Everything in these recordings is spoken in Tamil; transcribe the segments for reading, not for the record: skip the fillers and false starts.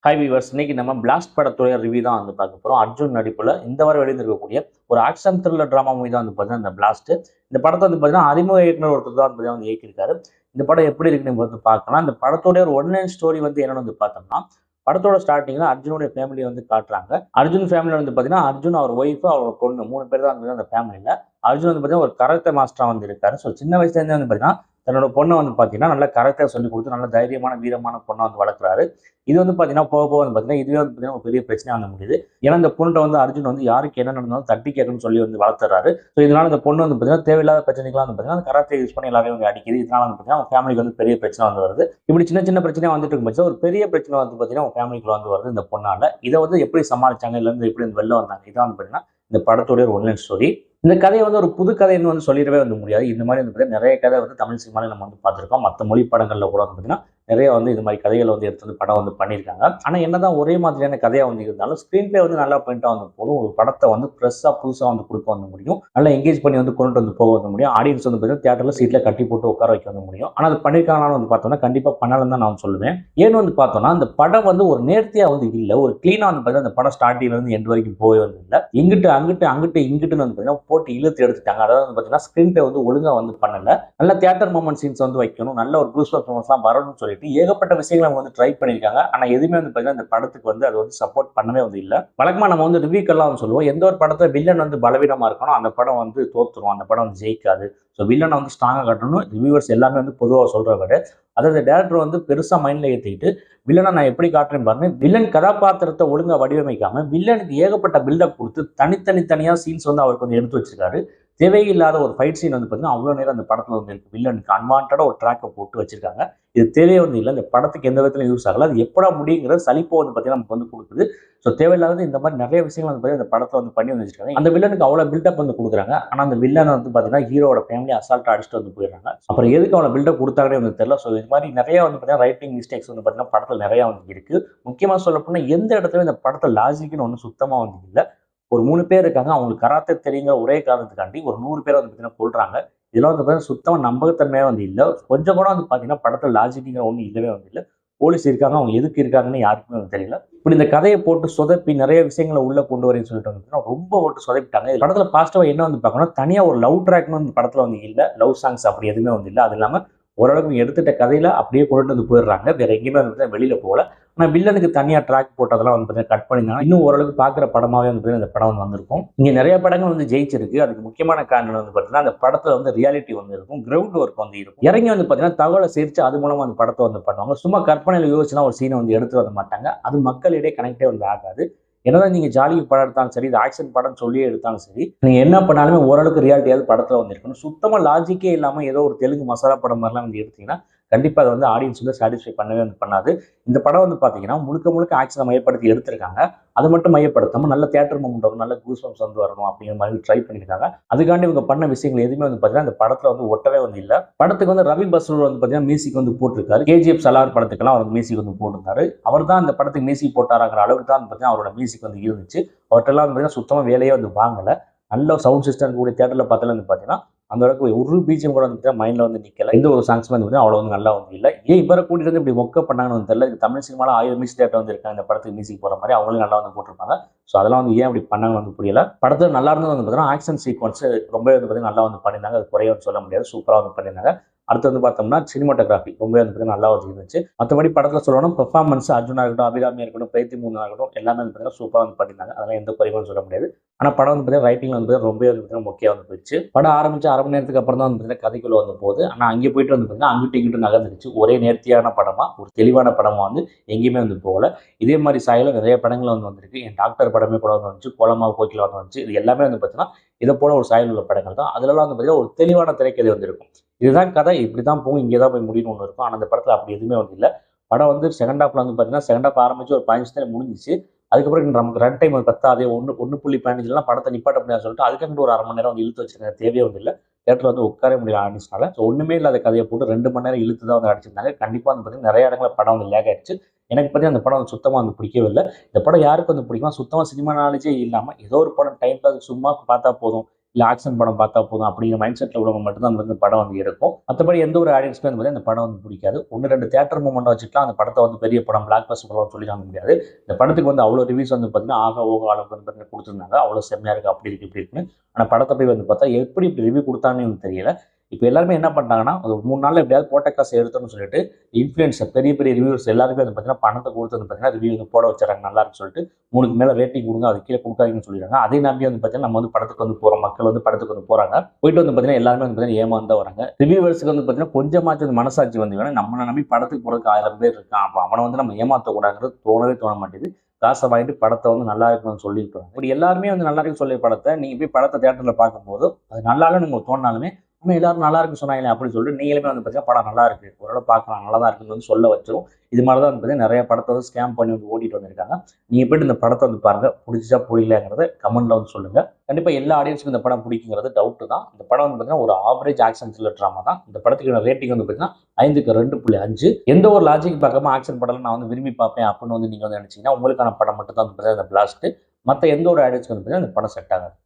ஹாய் வீவர்ஸ், இன்னைக்கு நம்ம பிளாஸ்ட் படத்துடைய ரிவ்யூ தான் வந்து பார்க்க போகிறோம். அர்ஜுன் நடிப்புல இந்த வாரம் வெளியிருக்கக்கூடிய ஒரு ஆக்ஷன் த்ரில்லர் ட்ராமா மூவி தான் வந்து பார்த்தீங்கன்னா இந்த பிளாஸ்ட். இந்த படத்தை வந்து பார்த்தீங்கன்னா அறிமுக இயக்குனர் ஒருத்தர் தான் வந்து இயக்கியிருக்காரு. இந்த படம் எப்படி இருக்குன்னு வந்து பார்க்கலாம். இந்த படத்தோட ஒரு ஒன்லைன் ஸ்டோரி வந்து என்னன்னு வந்து பார்த்தோம்னா, படத்தோட ஸ்டார்டிங்ல அர்ஜுனுடைய ஃபேமிலியை வந்து காட்டுறாங்க. அர்ஜுன் ஃபேமிலியில் வந்து பார்த்தீங்கன்னா அர்ஜுன், அவர் ஒய்ஃபு, அவரோட பொண்ணு 3 பேர் தான் வந்து அந்த ஃபேமிலியில். அர்ஜுன் வந்து பார்த்தீங்கன்னா ஒரு கராத்தே மாஸ்டரா வந்து இருக்காரு. ஸோ சின்ன வயசுலேருந்தே வந்து பார்த்தீங்கன்னா தன்னோட பொண்ணை வந்து பார்த்தீங்கன்னா நல்ல கராத்தே சொல்லி கொடுத்து நல்ல தைரியமான வீரமான பொண்ணை வந்து வளர்க்குறாரு. இது வந்து பார்த்தீங்கன்னா போக போக வந்து பார்த்தீங்கன்னா இதுவே வந்து பார்த்தீங்கன்னா ஒரு பெரிய பிரச்சனையா வந்து முடியுது. ஏன்னா இந்த பொண்ணுட்ட வந்து அர்ஜுன் வந்து யாருக்கு என்ன நடந்தாலும் தட்டி கேட்கணும்னு சொல்லி வந்து வளர்த்துறாரு. ஸோ இதனால இந்த பொண்ணு வந்து பார்த்தீங்கன்னா தேவையில்லாத பிரச்சனைகள்லாம் வந்து பார்த்தீங்கன்னா கராத்தே யூஸ் பண்ணி எல்லாரையும் வந்து அடிக்குது. இதனால வந்து பார்த்தீங்கன்னா அவங்க ஃபேமிலிக்கு வந்து பெரிய பிரச்சனை வந்து வருது. இப்படி சின்ன சின்ன பிரச்சனையா வந்துட்டு இருக்கும் பட்சம் ஒரு பெரிய பிரச்சனை வந்து பார்த்தீங்கன்னா அவங்க ஃபேமிலிக்குள்ள வந்து வருது இந்த பொண்ணால. இதை வந்து எப்படி சமாளிச்சாங்க, இல்ல இருந்து எப்படி வந்து வெளில வந்தாங்க, இதான் வந்து பார்த்தீங்கன்னா இந்த படத்தோட ஒரு ஒன்லைன் ஸ்டோரி. இந்த கதையை வந்து ஒரு புது கதைன்னு வந்து சொல்லிடவே வந்து முடியாது. இந்த மாதிரி வந்து பார்த்தீங்கன்னா நிறைய கதை வந்து தமிழ் சினிமாவில் நம்ம வந்து பார்த்துருக்கோம். மற்ற மொழி படங்கள்ல கூட வந்து பார்த்தீங்கன்னா நிறைய வந்து இது மாதிரி கதைகள் வந்து எடுத்து வந்து படம் வந்து பண்ணியிருக்காங்க. ஆனா என்னதான் ஒரே மாதிரியான கதையா வந்து இருந்தாலும் ஸ்க்ரீன் பிளே வந்து நல்லா பண்ணிட்டா வந்து போதும். ஒரு படத்தை வந்து ஃப்ரெஷ்ஷா புதுசா வந்து கொடுக்க வந்து முடியும். நல்லா எங்கேஜ் பண்ணி வந்து கொண்டு வந்து போக வந்து முடியும். ஆடியன்ஸ் வந்து பார்த்தீங்கன்னா தியேட்டர்ல சீட்ல கட்டி போட்டு உட்கார வைக்க வந்து முடியும். ஆனா அது பண்ணியிருக்காங்கன்னு வந்து பார்த்தோம்னா கண்டிப்பா பண்ணலன்னு தான் நான் சொல்லுவேன். ஏன்னு வந்து பார்த்தோம்னா அந்த படம் வந்து ஒரு நேர்த்தியா வந்து இல்ல. ஒரு கிளீனா வந்து பார்த்தீங்கன்னா அந்த படம் ஸ்டார்டிங்ல இருந்து எண்ட் வரைக்கும் போய் வந்து இல்ல. இங்கிட்டு அங்கிட்டு அங்கிட்டு இங்கிட்டுன்னு வந்து பார்த்தீங்கன்னா போட்டு இழுத்து எடுத்துட்டாங்க. அதாவது வந்து பார்த்தீங்கன்னா ஸ்க்ரீன் பிளே வந்து ஒழுங்கா வந்து பண்ணல. நல்ல தியேட்டர் மூமெண்ட் சீன்ஸ் வந்து வைக்கணும். நல்ல ஒரு கூஸ்பம்ப்ஸ் மூமெண்ட்ஸ்லாம் வரணும்னு சொல்லிட்டு ஏகப்பட்ட விஷயங்கள் அவங்க வந்து ட்ரை பண்ணியிருக்காங்க. ஆனா எதுவுமே வந்து பார்த்தீங்கன்னா இந்த படத்துக்கு வந்து அது வந்து சப்போர்ட் பண்ணவே வந்து இல்ல. வழக்கமா நம்ம வந்து ரிவ்யூக்கெல்லாம் சொல்லுவோம். எந்த ஒரு படத்துல வில்லன் வந்து பலவீனமா இருக்கணும் அந்த படம் வந்து தோத்துரும். அந்த படம் வந்து ஜெயிக்காது. ஸோ வில்லனை வந்து ஸ்ட்ராங்கா காட்டணும். ரிவ்யூவர்ஸ் எல்லாமே வந்து பொதுவாக சொல்ற விட அதாவது டேரக்டர் வந்து பெருசா மைண்ட்ல ஏற்றிக்கிட்டு வில்லனை நான் எப்படி காட்டுறேன் பாருங்க. வில்லன் கதாபாத்திரத்தை ஒழுங்கா வடிவமைக்காம வில்லனுக்கு ஏகப்பட்ட பில்டப் கொடுத்து தனித்தனியா சீன்ஸ் வந்து அவருக்கு வந்து எடுத்து வச்சிருக்காரு. தேவையில்லாத ஒரு ஃபைட் சீன் வந்து பார்த்தீங்கன்னா அவ்வளோ நேரம் அந்த படத்தில் வந்து இருக்கு. வில்லனுக்கு அன்வான்டா ஒரு ட்ராக்கை போட்டு வச்சிருக்காங்க. இது தேவையே வந்து இல்லை. இந்த படத்துக்கு எந்த விதத்திலும் யூஸ் ஆகல. அது எப்படா முடியுங்கிற சலிப்பை வந்து பார்த்தீங்கன்னா நமக்கு வந்து கொடுக்குது. ஸோ தேவையில்லாத இந்த மாதிரி நிறைய விஷயங்கள் வந்து பார்த்தீங்கன்னா இந்த படத்தில் வந்து பண்ணி வந்து வச்சிருக்காங்க. அந்த வில்லனுக்கு அவ்வளோ பில்டப் வந்து கொடுக்குறாங்க. ஆனால் அந்த வில்லனை வந்து பார்த்தீங்கன்னா ஹீரோட ஃபேமிலி அசால்ட்டா அடிச்சுட்டு வந்து போயிடுறாங்க. அப்புறம் எதுக்கு அவ்வளோ பில்டப் கொடுத்தாங்கன்னு வந்து தெரியல. ஸோ இது மாதிரி நிறைய வந்து பார்த்தீங்கன்னா ரைட்டிங் மிஸ்டேக்ஸ் வந்து பார்த்தீங்கன்னா படத்தில் நிறைய வந்து இருக்கு. முக்கியமாக சொல்ல போனால் எந்த இடத்துலையும் இந்த படத்தில் லாஜிக்னு ஒன்றும் சுத்தமாக வந்து இல்லை. ஒரு 3 பேர் இருக்காங்க. அவங்களுக்கு கராத்தே தெரியுங்கிற ஒரே காரணத்துக்காண்டி ஒரு 100 பேரை வந்து பார்த்தீங்கன்னா கொல்றாங்க. இதெல்லாம் வந்து பார்த்தீங்கன்னா சுத்தமா நம்பகத்தன்மையா வந்து இல்ல. கொஞ்சம் கூட வந்து பார்த்தீங்கன்னா படத்துல லாஜிக்ங்கிற ஒண்ணு இல்லவே வந்து இல்ல. போலீஸ் இருக்காங்க. அவங்க எதுக்கு இருக்காங்கன்னு யாருக்குமே வந்து தெரியல. இப்படி இந்த கதைய போட்டு சொதப்பி நிறைய விஷயங்கள உள்ள கொண்டு வரேன்னு சொல்லிட்டு வந்து ரொம்ப போட்டு சொதப்பிட்டாங்க. இந்த படத்துல பாசிட்டிவா என்ன வந்து பார்க்கணும், தனியா ஒரு லவ் ட்ராக்ன்னு இந்த படத்துல வந்து இல்ல. லவ் சாங்ஸ் அப்படி எதுவுமே வந்து இல்ல. அது இல்லாம ஓரளவுக்கு எடுத்துட்ட கதையில அப்படியே கொண்டு வந்து போயிடுறாங்க. வேற எங்கேயுமே வந்து வெளியில போகல. ஆனா வில்லனுக்கு தனியா ட்ராக் போட்டதெல்லாம் வந்து பார்த்தீங்கன்னா கட் பண்ணியிருந்தாங்க. இன்னும் ஓரளவுக்கு பார்க்குற படமாவே வந்து இந்த படம் வந்து வந்திருக்கும். இங்க நிறைய படங்கள் வந்து ஜெயிச்சிருக்கு. அதுக்கு முக்கியமான காரணம் வந்து பார்த்தீங்கன்னா, அந்த படத்துல வந்து ரியாலிட்டி வந்து இருக்கும். கிரவுண்ட் ஒர்க் வந்து இருக்கும். இறங்கி வந்து பார்த்தீங்கன்னா, தகவலை சேர்த்து அது மூலமா அந்த படத்தை வந்து பண்ணுவாங்க. சும்மா கற்பனையில யோசிச்சுலாம் ஒரு சீனை வந்து எடுத்துட்டு வர மாட்டாங்க. அது மக்களிடையே கனெக்டே வந்து ஆகாது. என்னதான் நீங்க ஜாலிக்கு படம் எடுத்தாலும் சரி, இது ஆக்ஷன் படம் சொல்லியே எடுத்தாலும் சரி, நீங்க என்ன பண்ணாலுமே ஓரளவுக்கு ரியாலிட்டியாவது படத்துல வந்து இருக்கணும். சுத்தமா லாஜிக்கே இல்லாம ஏதோ ஒரு தெலுங்கு மசாலா படம் மாதிரிலாம் வந்து எடுத்தீங்கன்னா, கண்டிப்பா அதை வந்து ஆடியன்ஸ் வந்து சாட்டிஸ்ஃபை பண்ணவே வந்து பண்ணாது. இந்த படம் வந்து பார்த்தீங்கன்னா, முழுக்க முழுக்க ஆக்ஷனை மையப்படுத்தி எடுத்திருக்காங்க. அது மட்டும் மையப்படுத்தாம நல்ல தியேட்டர் மூமெண்ட் வரும், நல்ல கூஸ்பம்ப்ஸ் வந்து வரணும் அப்படிங்கிற மாதிரி ட்ரை பண்ணியிருக்காங்க. அதுக்காண்டி இவங்க பண்ண விஷயங்கள் எதுவுமே வந்து பார்த்தீங்கன்னா, அந்த படத்துல வந்து ஒட்டவே வந்து இல்ல. படத்துக்கு வந்து ரவி பஸ்ரூர் வந்து பார்த்தீங்கன்னா, மியூசிக் வந்து போட்டிருக்காரு. கேஜிஎஃப் சலார் படத்துக்கெல்லாம் அவர் மியூசிக் வந்து போட்டிருந்தாரு. அவர் தான் அந்த படத்துக்கு மியூசிக் போட்டாராங்கிற அளவுக்கு தான் பார்த்தீங்கன்னா அவரோட மியூசிக் வந்து இருந்துச்சு. அவர்கிட்டலாம் வந்து பார்த்தீங்கன்னா சுத்தமா வேலையே வந்து வாங்கல. நல்ல சவுண்ட் சிஸ்டம் கூடிய தியேட்டர்ல பார்த்தாலும் வந்து பார்த்தீங்கன்னா, அந்த அளவுக்கு ஒரு பிஜிஎம் கூட வந்து மைண்ட்ல வந்து நிக்கல. எந்த ஒரு சாங்ஸுமே வந்து அவ்வளோ வந்து நல்லா வந்து இல்ல. ஏன் இவரை கூட்டிட்டு வந்து இப்படி மொக்க பண்ணாங்கன்னு தெரியல. இது தமிழ் சினிமால 1000 மியூசிக் டேரக்டர் வந்து இருக்காங்க. இந்த படத்துக்கு மியூசிக் போற மாதிரி அவங்களும் நல்லா வந்து போட்டிருப்பாங்க. ஸோ அதெல்லாம் வந்து ஏன் அப்படி பண்ணாங்கன்னு வந்து புரியல. படத்துல நல்லா இருந்தது வந்து பார்த்தீங்கன்னா, ஆக்ஷன் சீக்வன்ஸ் ரொம்பவே வந்து பார்த்தீங்கன்னா நல்லா வந்து பண்ணியிருந்தாங்க. அது குறைய வந்து சொல்ல முடியாது. சூப்பரா வந்து பண்ணியிருந்தாங்க. அடுத்து வந்து பார்த்தோம்னா சினிமாட்டோகிராஃபி ரொம்பவே வந்து நல்லா வந்து இருந்துச்சு. மற்றபடி படத்துல சொல்லணும் பெர்ஃபார்மன்ஸ் அர்ஜுனா இருக்கட்டும், அபிராமியா இருக்கட்டும், பிரீத்தி மூர்னா இருக்கட்டும் எல்லாமே வந்து பார்த்தீங்கன்னா சூப்பரா வந்து பண்ணியிருந்தாங்க. அதெல்லாம் எந்த குறைவும் சொல்ல முடியாது. ஆனா படம் வந்து பார்த்தீங்கன்னா ரைட்டிங் வந்து ரொம்பவே வந்து பார்த்தீங்கன்னா மொக்கையா வந்து போயிடுச்சு. படம் ஆரம்பிச்சு 1/2 மணி நேரத்துக்கு அப்புறம் தான் வந்து பார்த்தீங்கன்னா கதைக்குள்ள வந்து போகுது. ஆனா அங்கே போயிட்டு வந்து பார்த்தீங்கன்னா அங்கிட்டு இங்கிட்டு நகர்ந்துருச்சு. ஒரே நேர்த்தியான படமா, ஒரு தெளிவான படமா வந்து எங்கேயுமே வந்து போகல. இதே மாதிரி சாயல்ல நிறைய படங்கள் வந்து வந்திருக்கு. என் டாக்டர் படமே கூட வந்து வந்துச்சு. கோலமாவு கோகிலா வந்து வந்துச்சு. இது எல்லாமே வந்து பார்த்தீங்கன்னா இதை போல ஒரு சாயல் உள்ள படங்கள் தான். அதுலலாம் வந்து பார்த்தீங்கன்னா ஒரு தெளிவான திரைக்கதை வந்து இருக்கும். இதுதான் கதை, இப்படி தான் போகும், இங்கே தான் போய் முடியும்னு ஒண்ணு இருக்கும். ஆனா அந்த படத்துல அப்படி எதுவுமே வந்து இல்ல. படம் வந்து செகண்ட் ஹாஃப்ல வந்து பார்த்தீங்கன்னா, செகண்ட் ஹாஃப் ஆரம்பிச்சு ஒரு 15 நிமிஷத்துல முடிஞ்சுச்சு. அதுக்கப்புறம் நமக்கு ரன் டைம் பத்தாதே 1.15லாம் படத்தை நிப்பாட்ட முடியாதுன்னு சொல்லிட்டு அதுக்கு ஒரு 1/2 மணி நேரம் வந்து இழுத்து வச்சிருக்காங்க. தேவையே வந்து இல்ல. தியேட்டர்ல வந்து உட்காரவே முடியல ஆடியன்ஸ்னால. ஸோ ஒண்ணுமே இல்லாத கதையை போட்டு 2 மணி நேரம் இழுத்து தான் வந்து அடிச்சிருந்தாங்க. கண்டிப்பா வந்து பார்த்தீங்கன்னா நிறைய இடங்கள்ல படம் வந்து லேக் ஆயிடுச்சு. எனக்கு பார்த்தீங்கன்னா அந்த படம் வந்து சுத்தமா வந்து பிடிக்கவே இல்ல. இந்த படம் யாருக்கு வந்து பிடிக்கும்னா, சுத்தமா சினிமா நாலேஜே இல்லாம ஏதோ ஒரு படம் டைம் பாஸ் சும்மா பார்த்தா போதும். இல்லை ஆக்ஷன் படம் பார்த்தா போதும் அப்படிங்கிற மைண்ட் செட்டில் உள்ளவங்க மட்டும்தான் அந்த படம் வந்து இருக்கும். மற்றபடி எந்த ஒரு ஆடியன்ஸுமே வந்து இந்த படம் வந்து பிடிக்காது. 1-2 தியேட்டர் மூமெண்ட் வச்சுக்கலாம் அந்த படத்தை வந்து பெரிய படம் பிளாக் பஸ்டர் படம் சொல்லி காண முடியாது. இந்த படத்துக்கு வந்து அவ்வளோ ரிவ்யூஸ் வந்து பார்த்தீங்கன்னா ஆகா ஓகோ அளவுக்கு வந்து பார்த்தீங்கன்னா கொடுத்துருந்தாங்க. அவ்வளோ செம்மையாக இருக்குது அப்படி இருக்குது இப்படி இருக்குன்னு. ஆனால் படத்தை போய் வந்து பார்த்தா எப்படி இப்படி ரிவ்யூ கொடுத்தாங்கன்னு தெரியல. இப்போ எல்லாருமே என்ன பண்ணுறாங்கன்னா ஒரு 3 நாளில் எப்படியாவது போட்ட காசு எடுத்தோம்னு சொல்லிட்டு இன்ஃப்ளூயன்சர் பெரிய பெரிய ரிவ்யூஸ் எல்லாருமே வந்து பார்த்தீங்கன்னா பணத்தை கொடுத்து வந்து பார்த்தீங்கன்னா ரிவ்யூ வந்து போட வச்சுறாங்க நல்லா இருக்குன்னு சொல்லிட்டு 3க்கு மேலே ரேட்டிங் கொடுங்க அது கீழே கொடுக்காதீங்கன்னு சொல்லிடுறாங்க. அதே நம்பி வந்து பார்த்தீங்கன்னா நம்ம வந்து படத்துக்கு வந்து போகிறோம் மக்கள் வந்து படத்துக்கு வந்து போகிறாங்க. போயிட்டு வந்து பார்த்தீங்கன்னா எல்லாருமே வந்து பார்த்தீங்கன்னா ஏமாந்து தான் வராங்க. ரிவ்யூவர்ஸுக்கு வந்து பார்த்தீங்கன்னா கொஞ்சமாச்சும் வந்து மனசாட்சி வந்து வேணும். நம்மளை நம்பி படத்துக்கு போகிறதுக்கு 1000 பேர் இருக்கான். அப்போ அவனை வந்து நம்ம ஏமாற்றக்கூடாதுங்கிறது தோண மாட்டேங்குது. காசை வாங்கிட்டு படத்தை வந்து நல்லா இருக்குன்னு சொல்லியிருக்காங்க. இப்படி எல்லாருமே வந்து நல்லா இருக்குன்னு சொல்லிய படத்தை நீங்கள் போய் படத்தை தியேட்டரில் பார்க்கும்போது அது நல்லா இல்லைன்னு உங்களுக்கு தோணினாலுமே நம்ம எல்லாரும் நல்லா இருக்குன்னு சொன்னாங்களே அப்படின்னு சொல்லிட்டு நீங்களுமே வந்து பார்த்தீங்கன்னா படம் நல்லா இருக்கு ஓரளவு பார்க்கலாம் நல்லா தான் இருக்குன்னு வந்து சொல்ல வச்சிரும். இது மாதிரி தான் வந்து பார்த்தீங்கன்னா நிறைய படத்தை வந்து ஸ்கேம் பண்ணி வந்து ஓட்டிட்டு வந்திருக்காங்க. நீங்கள் போய்ட்டு இந்த படத்தை வந்து பாருங்க பிடிச்சா பிடிக்கலங்கிறத கமெண்ட்ல வந்து சொல்லுங்க. கண்டிப்பாக எல்லா ஆடியன்ஸுக்கும் இந்த படம் பிடிக்குங்கிறது டவுட் தான். இந்த படம் வந்து பார்த்தீங்கன்னா ஒரு ஆவரேஜ் ஆக்ஷன் த்ரில்லர் ட்ராமா தான். இந்த படத்துக்கான ரேட்டிங் வந்து பார்த்தீங்கன்னா 5க்கு 2.5. எந்த ஒரு லாஜிக் பார்க்காம ஆக்ஷன் படம் நான் வந்து விரும்பி பார்ப்பேன் அப்படின்னு வந்து நீங்கள் வந்து நினைச்சீங்கன்னா உங்களுக்கான படம் மட்டும் தான் வந்து பார்த்தீங்கன்னா இந்த பிளாஸ்ட். மற்ற எந்த ஒரு ஆடியன்ஸுக்கு வந்து பார்த்தீங்கன்னா இந்த படம் செட் ஆகாது.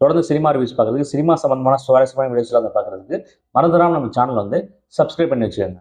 தொடர்ந்து சினிமா ரிவ்யூஸ் பார்க்கறதுக்கு சினிமா சம்பந்தமான சுவாரஸ்யமான வீடியோஸ்லாம் வந்து பார்க்கறதுக்கு மறந்துடாம நம்ம சேனல் வந்து சப்ஸ்கிரைப் பண்ணி வச்சுக்கோங்க.